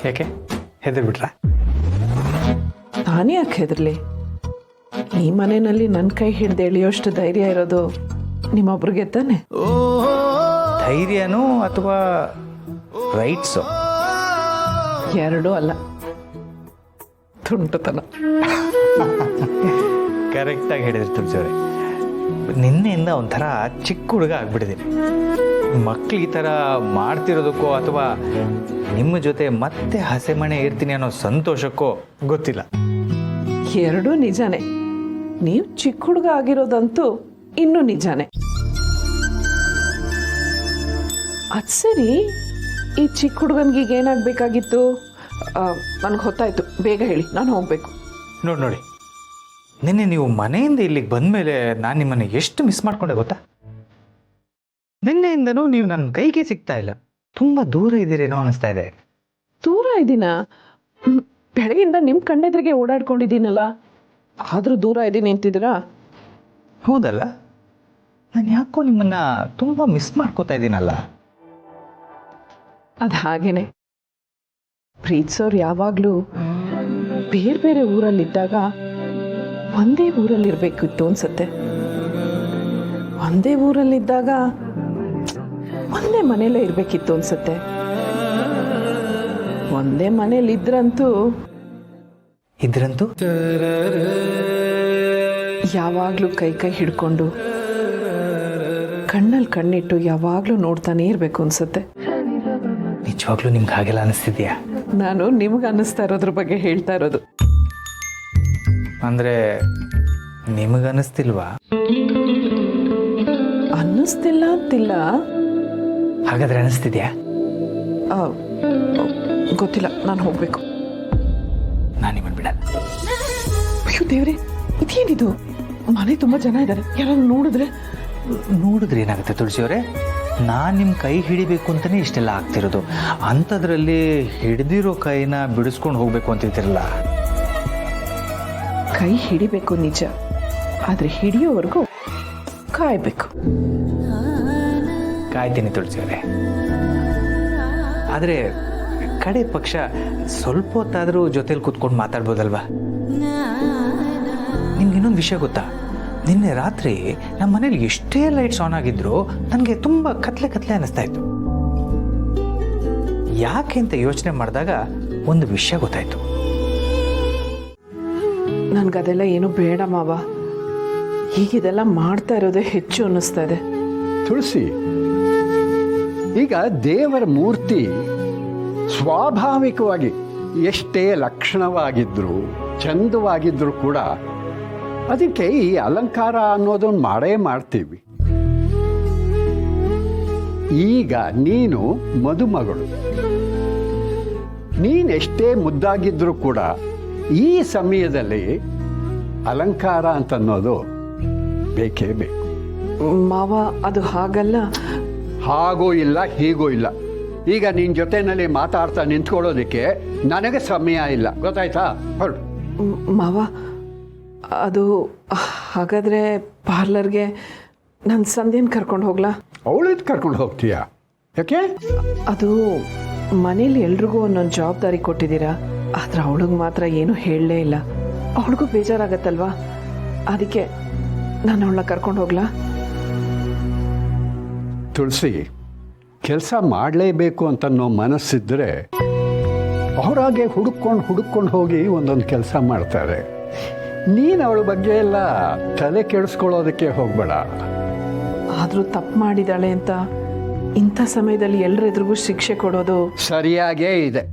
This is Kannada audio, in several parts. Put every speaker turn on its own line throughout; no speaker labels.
ಯಾಕೆ ಹೆದರ್ಬಿಟ್ರಾ?
ನಾನೇ ಯಾಕೆ ಹೆದರ್ಲಿ? ಈ ಮನೆಯಲ್ಲಿ ನನ್ನ ಕೈ ಹಿಡ್ದು ಎಳೆಯೋಷ್ಟು ಧೈರ್ಯ ಇರೋದು ನಿಮ್ಮೊಬ್ರಿಗೆ ತಾನೆ.
ಧೈರ್ಯನೋ ಅಥವಾ ರೈಟ್ಸು?
ಎರಡೂ ಅಲ್ಲ, ತುಂಟತನ.
ಕರೆಕ್ಟಾಗಿ ಹೇಳಿದ್ರಿ ತುಳಸಿಯವರೇ. ನಿನ್ನೆಯಿಂದ ಒಂಥರ ಚಿಕ್ಕ ಹುಡುಗ ಆಗ್ಬಿಟ್ಟಿದ್ದೀನಿ. ಮಕ್ಳು ಈ ಥರ ಮಾಡ್ತಿರೋದಕ್ಕೋ ಅಥವಾ ನಿಮ್ಮ ಜೊತೆ ಮತ್ತೆ ಹಸೆಮಣೆ ಇರ್ತೀನಿ ಅನ್ನೋ ಸಂತೋಷಕ್ಕೋ ಗೊತ್ತಿಲ್ಲ.
ಎರಡೂ ನಿಜಾನೇ. ನೀವು ಚಿಕ್ಕ ಹುಡುಗ ಆಗಿರೋದಂತೂ ಇನ್ನೂ ನಿಜಾನೇ. ಅದು ಸರಿ, ಈ ಚಿಕ್ಕ ಹುಡುಗನಿಗೆ ಏನಾಗಬೇಕಾಗಿತ್ತು? ನನಗೆ ಗೊತ್ತಾಯ್ತು, ಬೇಗ ಹೇಳಿ, ನಾನು ಹೋಗಬೇಕು.
ನೋಡಿ, ನಿನ್ನೆ ನೀವು ಮನೆಯಿಂದ ಇಲ್ಲಿಗೆ ಬಂದಮೇಲೆ ನಾನು ನಿಮ್ಮನ್ನು ಎಷ್ಟು ಮಿಸ್ ಮಾಡ್ಕೊಂಡೆ ಗೊತ್ತಾ? ನಿನ್ನೆಯಿಂದನೂ ನೀವು ನನ್ನ ಕೈಗೆ ಸಿಗ್ತಾ ಇಲ್ಲ. ತುಂಬ ದೂರ ಇದ್ದೀರೇನೋ ಅನಿಸ್ತಾ ಇದೆ.
ದೂರ ಇದ್ದೀನ? ಬೆಳಗಿಂದ ನಿಮ್ಮ ಕಣ್ಣೆದ್ರಿಗೆ ಓಡಾಡ್ಕೊಂಡಿದ್ದೀನಲ್ಲ, ಆದರೂ ದೂರ ಇದ್ದೀನಿ ಅಂತಿದ್ದೀರಾ?
ಹೌದಲ್ಲ, ನಾನು ಯಾಕೋ ನಿಮ್ಮನ್ನು ತುಂಬ ಮಿಸ್ ಮಾಡ್ಕೋತಾ ಇದ್ದೀನಲ್ಲ.
ಅದು ಹಾಗೇನೆ. ಪ್ರೀತಿಸೋರು ಯಾವಾಗಲೂ ಬೇರೆ ಬೇರೆ ಊರಲ್ಲಿದ್ದಾಗ ಒಂದೇ ಊರಲ್ಲಿರಬೇಕಿತ್ತು ಅನ್ಸುತ್ತೆ. ಒಂದೇ ಊರಲ್ಲಿದ್ದಾಗ ಒಂದೇ ಮನೇಲೇ ಇರಬೇಕಿತ್ತು ಅನ್ಸುತ್ತೆ. ಒಂದೇ ಮನೇಲಿದ್ರಂತೂ ಯಾವಾಗಲೂ ಕೈ ಕೈ ಹಿಡ್ಕೊಂಡು ಕಣ್ಣಲ್ಲಿ ಕಣ್ಣಿಟ್ಟು ಯಾವಾಗಲೂ ನೋಡ್ತಾನೆ ಇರಬೇಕು ಅನ್ಸುತ್ತೆ.
ನಿಜವಾಗ್ಲೂ ನಿಮ್ಗೆ ಹಾಗೆಲ್ಲ ಅನಿಸ್ತಿದ್ಯಾ?
ನಾನು ನಿಮ್ಗೆ ಅನ್ನಿಸ್ತಾ ಇರೋದ್ರ ಬಗ್ಗೆ ಹೇಳ್ತಾ ಇರೋದು.
ಅಂದರೆ ನಿಮಗನ್ನಿಸ್ತಿಲ್ವಾ?
ಅನ್ನಿಸ್ತಿಲ್ಲ ಅಂತಿಲ್ಲ.
ಹಾಗಾದ್ರೆ ಅನಿಸ್ತಿದ್ಯಾ?
ಗೊತ್ತಿಲ್ಲ, ನಾನು ಹೋಗ್ಬೇಕು.
ನಾನು ನಿಮ್ಮನ್ನು ಬಿಡಲ್ಲ.
ಅಯ್ಯೋ ದೇವ್ರೆ, ಇದೇನಿದು? ಮನೆ ತುಂಬ ಜನ ಇದ್ದಾರೆ, ಯಾರು ನೋಡಿದ್ರೆ
ಏನಾಗುತ್ತೆ ತುಳಸಿಯವರೇ? ನಾನು ನಿಮ್ಮ ಕೈ ಹಿಡಿಬೇಕು ಅಂತಲೇ ಇಷ್ಟೆಲ್ಲ ಆಗ್ತಿರೋದು. ಅಂಥದ್ರಲ್ಲಿ ಹಿಡಿದಿರೋ ಕೈನ ಬಿಡಿಸ್ಕೊಂಡು ಹೋಗ್ಬೇಕು ಅಂತಿರ್ತಿರಲ್ಲ.
ಕೈ ಹಿಡಿಬೇಕು ನಿಜ, ಆದರೆ ಹಿಡಿಯೋವರೆಗೂ ಕಾಯ್ಬೇಕು.
ಕಾಯ್ತೀನಿ ತುಳಸಿಯವರೇ. ಆದರೆ ಕಡೆ ಪಕ್ಷ ಸ್ವಲ್ಪ ಹೊತ್ತಾದರೂ ಜೊತೆಲಿ ಕೂತ್ಕೊಂಡು ಮಾತಾಡ್ಬೋದಲ್ವಾ? ನಿಮ್ಗೆ ಇನ್ನೊಂದು ವಿಷಯ ಗೊತ್ತಾ? ನಿನ್ನೆ ರಾತ್ರಿ ನಮ್ಮ ಮನೇಲಿ ಎಷ್ಟೇ ಲೈಟ್ಸ್ ಆನ್ ಆಗಿದ್ರು ನನಗೆ ತುಂಬ ಕತ್ಲೆ ಅನ್ನಿಸ್ತಾ ಇತ್ತು. ಯಾಕೆ ಅಂತ ಯೋಚನೆ ಮಾಡಿದಾಗ ಒಂದು ವಿಷಯ ಗೊತ್ತಾಯ್ತು.
ನನ್ಗದೆಲ್ಲ ಏನು ಬೇಡ ಮಾವ. ಹೀಗಿದೆಲ್ಲ ಮಾಡ್ತಾ ಇರೋದೇ ಹೆಚ್ಚು ಅನ್ನಿಸ್ತಾ ಇದೆ.
ತುಳಸಿ, ಈಗ ದೇವರ ಮೂರ್ತಿ ಸ್ವಾಭಾವಿಕವಾಗಿ ಎಷ್ಟೇ ಲಕ್ಷಣವಾಗಿದ್ರು ಚಂದವಾಗಿದ್ರು ಕೂಡ ಅದಕ್ಕೆ ಈ ಅಲಂಕಾರ ಅನ್ನೋದನ್ನು ಮಾಡೇ ಮಾಡ್ತೀವಿ. ಈಗ ನೀನು ಮದುಮಗಳು, ನೀನೆಷ್ಟೇ ಮುದ್ದಾಗಿದ್ರೂ ಕೂಡ ಈ ಸಮಯದಲ್ಲಿ ಅಲಂಕಾರ ಅಂತನ್ನೋದು ಬೇಕೇ ಬೇಕು.
ಮಾವ, ಅದು ಹಾಗಲ್ಲ.
ಹಾಗೂ ಇಲ್ಲ ಹೀಗೂ ಇಲ್ಲ. ಈಗ ನಿನ್ನ ಜೊತೆಯಲ್ಲಿ ಮಾತಾಡ್ತಾ ನಿಂತ್ಕೊಳ್ಳೋದಕ್ಕೆ ನನಗೆ ಸಮಯ ಇಲ್ಲ, ಗೊತ್ತಾಯ್ತಾ? ಹೊರಡು.
ಮಾವ, ಅದು ಹಾಗಾದರೆ ಪಾರ್ಲರ್ಗೆ ನನ್ನ ಸಂಧ್ಯನ ಕರ್ಕೊಂಡು ಹೋಗ್ಲಾ?
ಅವಳಿಗೆ ಕರ್ಕೊಂಡು ಹೋಗ್ತೀಯಾ? ಯಾಕೆ?
ಅದು ಮನೇಲಿ ಎಲ್ರಿಗೂ ಒಂದೊಂದು ಜವಾಬ್ದಾರಿ ಕೊಟ್ಟಿದ್ದೀರಾ, ಆದ್ರೆ ಅವಳಿಗೆ ಮಾತ್ರ ಏನೂ ಹೇಳಲೇ ಇಲ್ಲ. ಅವಳಿಗೂ ಬೇಜಾರಾಗತ್ತಲ್ವಾ? ಅದಕ್ಕೆ ನಾನು ಅವಳನ್ನ ಕರ್ಕೊಂಡು ಹೋಗ್ಲಾ?
ತುಳಸಿ, ಕೆಲಸ ಮಾಡಲೇಬೇಕು ಅಂತನ್ನೋ ಮನಸ್ಸಿದ್ರೆ ಅವರಾಗೆ ಹುಡುಕೊಂಡು ಹೋಗಿ ಒಂದೊಂದು ಕೆಲಸ ಮಾಡ್ತಾರೆ. ನೀನು ಅವಳ ಬಗ್ಗೆ ಎಲ್ಲ ತಲೆ ಕೆಡಿಸ್ಕೊಳ್ಳೋದಕ್ಕೆ ಹೋಗ್ಬೇಡ.
ಆದರೂ ತಪ್ಪು ಮಾಡಿದಾಳೆ ಅಂತ ಇಂಥ ಸಮಯದಲ್ಲಿ ಎಲ್ಲರೆದುರಿಗೂ ಶಿಕ್ಷೆ ಕೊಡೋದು
ಸರಿಯಾಗೇ ಇದೆ.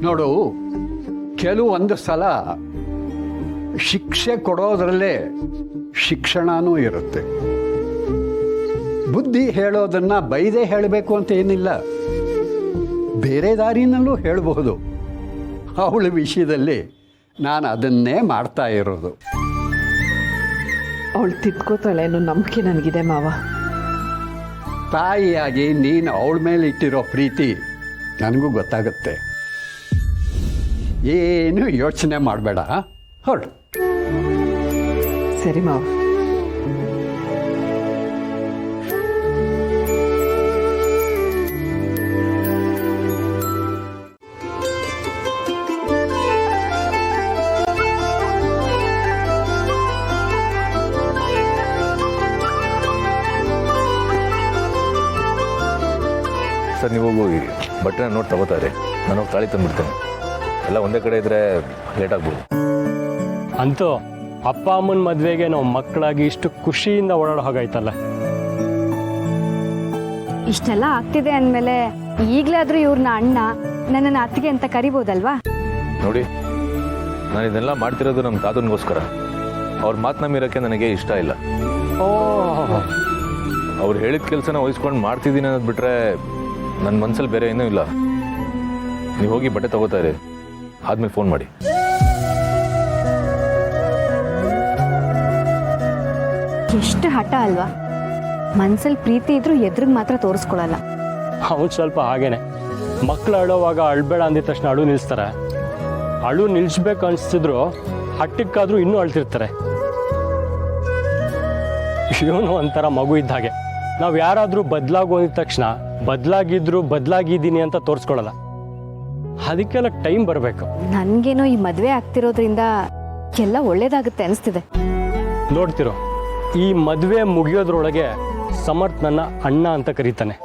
ನೋಡು, ಕೆಲವೊಂದು ಸಲ ಶಿಕ್ಷೆ ಕೊಡೋದ್ರಲ್ಲೇ ಶಿಕ್ಷಣನೂ ಇರುತ್ತೆ. ಬುದ್ಧಿ ಹೇಳೋದನ್ನ ಬೈದೇ ಹೇಳಬೇಕು ಅಂತ ಏನಿಲ್ಲ, ಬೇರೆ ದಾರಿನಲ್ಲೂ ಹೇಳಬಹುದು. ಅವಳ ವಿಷಯದಲ್ಲಿ ನಾನು ಅದನ್ನೇ ಮಾಡ್ತಾ ಇರೋದು.
ಅವಳು ತಿದ್ಕೋತಾಳೆ ಅನ್ನೋ ನಂಬಿಕೆ ನನಗಿದೆ ಮಾವ.
ತಾಯಿಯಾಗಿ ನೀನು ಅವಳ ಮೇಲೆ ಇಟ್ಟಿರೋ ಪ್ರೀತಿ ನನಗೂ ಗೊತ್ತಾಗುತ್ತೆ. ಏನು ಯೋಚನೆ ಮಾಡಬೇಡ, ಹೊರಡು.
ಸರಿ ಮಾವ.
ಬಟ್ಟೆನ ನೋಡಿ ತಗೋತಾರೆ, ನಾನು ಹೋಗಿ ತಾಳಿ ತಂದುಬಿಡ್ತೇನೆ. ಎಲ್ಲ ಒಂದೇ ಕಡೆ ಇದ್ದರೆ ಲೇಟ್ ಆಗ್ಬೋದು.
ಅಂತೂ ಅಪ್ಪ ಅಮ್ಮನ ಮದುವೆಗೆ ನಾವು ಮಕ್ಕಳಾಗಿ ಇಷ್ಟು ಖುಷಿಯಿಂದ ಓಡಾಡೋ ಹಾಗಾಯ್ತಲ್ಲ.
ಇಷ್ಟೆಲ್ಲ ಆಗ್ತಿದೆ ಅಂದಮೇಲೆ ಈಗಲಾದರೂ ಇವ್ರನ್ನ ಅಣ್ಣ, ನನ್ನನ್ನು ಅತ್ತಿಗೆ ಅಂತ ಕರಿಬೋದಲ್ವಾ?
ನೋಡಿ, ನಾನು ಇದನ್ನೆಲ್ಲ ಮಾಡ್ತಿರೋದು ನಮ್ಮ ತಾತನಿಗೋಸ್ಕರ. ಅವ್ರ ಮಾತು ನಂಬಿರೋಕ್ಕೆ ನನಗೆ ಇಷ್ಟ ಇಲ್ಲ.
ಓ,
ಅವ್ರು ಹೇಳಿದ ಕೆಲಸನ ವಹಿಸ್ಕೊಂಡು ಮಾಡ್ತಿದ್ದೀನಿ ಅನ್ನೋದು ಬಿಟ್ಟರೆ ನನ್ನ ಮನಸ್ಸಲ್ಲಿ ಬೇರೆ ಏನೂ ಇಲ್ಲ. ನೀವು ಹೋಗಿ ಬಟ್ಟೆ ತಗೋತಾ ಇರಿ, ಆದ್ಮೇಲೆ ಫೋನ್ ಮಾಡಿ.
ಎಷ್ಟು ಹಠ ಅಲ್ವಾ? ಮನ್ಸಲ್ಲಿ ಪ್ರೀತಿ ಇದ್ರೂ ಎದುರಿಗೆ ಮಾತ್ರ ತೋರಿಸ್ಕೊಳಲ್ಲ.
ಅವನು ಸ್ವಲ್ಪ ಹಾಗೇನೆ. ಮಕ್ಕಳು ಅಳೋವಾಗ ಅಳ್ಬೇಡ ಅಂದಿದ ತಕ್ಷಣ ಅಳು ನಿಲ್ಲಿಸ್ತಾರೆ. ಅಳು ನಿಲ್ಲಿಸ್ಬೇಕು ಅನಿಸ್ತಿದ್ರು ಹಟ್ಟಕ್ಕಾದ್ರೂ ಇನ್ನೂ ಅಳ್ತಿರ್ತಾರೆ. ಇವನು ಒಂಥರ ಮಗು ಇದ್ದ ಹಾಗೆ. ನಾವು ಯಾರಾದರೂ ಬದಲಾಗೋದಿದ ತಕ್ಷಣ ಬದಲಾಗಿದ್ದೀನಿ ಅಂತ ತೋರಿಸ್ಕೊಳಲ್ಲ. ಅದಕ್ಕೆಲ್ಲ ಟೈಮ್ ಬರಬೇಕು.
ನನಗೇನೋ ಈ ಮದುವೆ ಆಗ್ತಿರೋದ್ರಿಂದ ಎಲ್ಲ ಒಳ್ಳೇದಾಗುತ್ತೆ ಅನಿಸ್ತಿದೆ.
ನೋಡ್ತಿರೋ, ಈ ಮದುವೆ ಮುಗಿಯೋದ್ರೊಳಗೆ ಸಮರ್ಥ್ ನನ್ನ ಅಣ್ಣ ಅಂತ ಕರೀತಾನೆ.